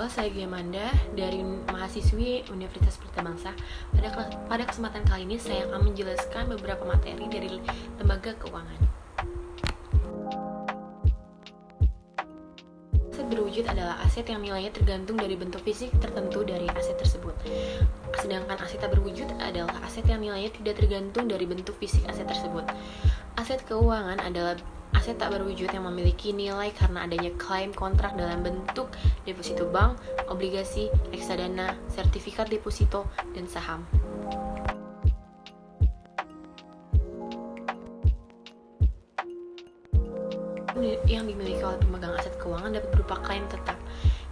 Halo, saya Giamanda dari mahasiswi Universitas Pelita Pada kesempatan kali ini saya akan menjelaskan beberapa materi dari lembaga keuangan. Aset berwujud adalah aset yang nilainya tergantung dari bentuk fisik tertentu dari aset tersebut. Sedangkan aset tak berwujud adalah aset yang nilainya tidak tergantung dari bentuk fisik aset tersebut. Aset keuangan adalah aset tak berwujud yang memiliki nilai karena adanya klaim kontrak dalam bentuk deposito bank, obligasi, reksadana, sertifikat deposito, dan saham. Yang dimiliki oleh pemegang aset keuangan dapat berupa klaim tetap,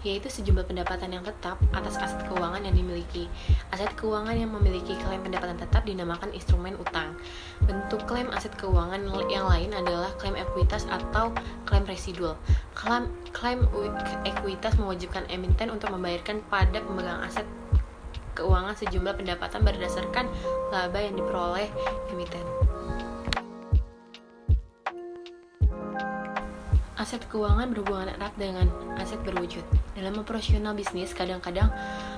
yaitu sejumlah pendapatan yang tetap atas aset keuangan yang dimiliki. Aset keuangan yang memiliki klaim pendapatan tetap dinamakan instrumen utang. Bentuk klaim aset keuangan yang lain adalah klaim ekuitas atau klaim residual. Klaim ekuitas mewajibkan emiten untuk membayarkan pada pemegang aset keuangan sejumlah pendapatan berdasarkan laba yang diperoleh emiten. Aset keuangan berhubungan erat dengan aset berwujud. Dalam operasional bisnis, kadang-kadang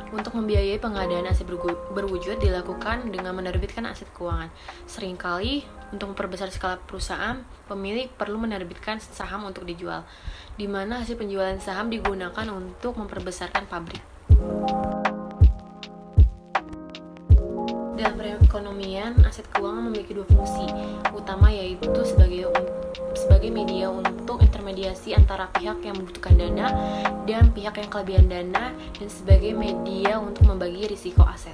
untuk membiayai pengadaan aset berwujud dilakukan dengan menerbitkan aset keuangan. Seringkali, untuk memperbesar skala perusahaan, pemilik perlu menerbitkan saham untuk dijual, di mana hasil penjualan saham digunakan untuk memperbesarkan pabrik. Dalam perekonomian, aset keuangan memiliki dua fungsi utama, yaitu sebagai media untuk intermediasi antara pihak yang membutuhkan dana dan pihak yang kelebihan dana, dan sebagai media untuk membagi risiko aset.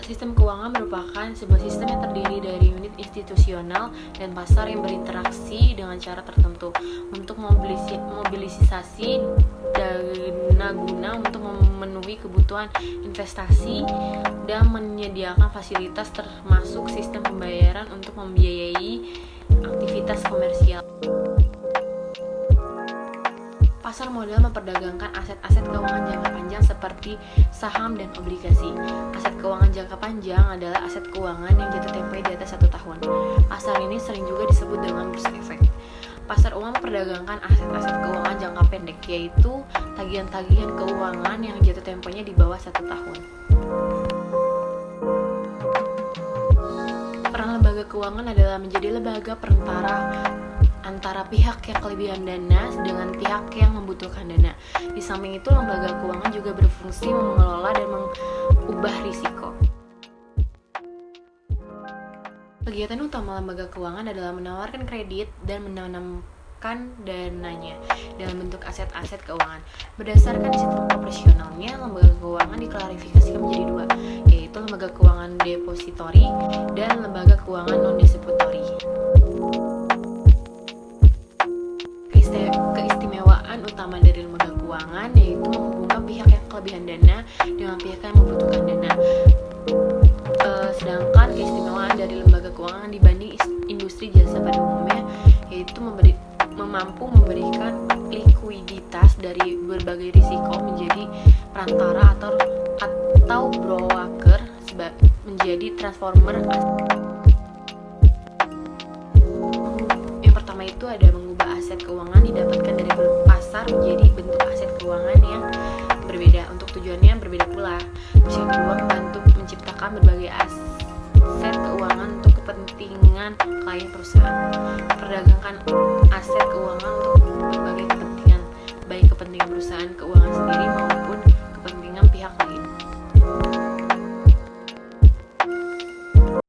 Sistem keuangan merupakan sebuah sistem yang terdiri dari unit institusional dan pasar yang berinteraksi dengan cara tertentu untuk mobilisasi dana guna untuk memenuhi kebutuhan investasi dan menyediakan fasilitas termasuk sistem pembayaran untuk membiayai aktivitas komersial. Pasar modal memperdagangkan aset-aset keuangan jangka panjang seperti saham dan obligasi. Aset keuangan jangka panjang adalah aset keuangan yang jatuh tempo di atas 1 tahun. Pasar ini sering juga disebut dengan bursa efek. Pasar uang memperdagangkan aset-aset keuangan jangka pendek, yaitu tagihan-tagihan keuangan yang jatuh temponya di bawah 1 tahun. Peran lembaga keuangan adalah menjadi lembaga perantara antara pihak yang kelebihan dana dengan pihak yang membutuhkan dana. Di samping itu, lembaga keuangan juga berfungsi mengelola dan mengubah risiko. Kegiatan utama lembaga keuangan adalah menawarkan kredit dan menanamkan dananya dalam bentuk aset-aset keuangan. Berdasarkan sistem operasionalnya, lembaga keuangan diklasifikasikan menjadi dua, yaitu lembaga keuangan depositori dan lembaga keuangan non-depositori. Keistimewaan utama dari lembaga keuangan yaitu menghubungkan pihak yang kelebihan dana dengan pihak yang membutuhkan dana. Sedangkan keistimewaan dari lembaga keuangan dibanding industri jasa pada umumnya yaitu mampu memberikan likuiditas dari berbagai risiko menjadi perantara atau broker menjadi transformer. Yang pertama itu ada mengubah aset keuangan didapatkan dari pasar menjadi bentuk aset keuangan yang berbeda. Untuk tujuannya berbeda pula. Terus yang kedua, membantu menciptakan berbagai aset keuangan untuk kepentingan klien perusahaan. Memperdagangkan aset keuangan untuk berbagai kepentingan, baik kepentingan perusahaan keuangan sendiri maupun kepentingan pihak lain.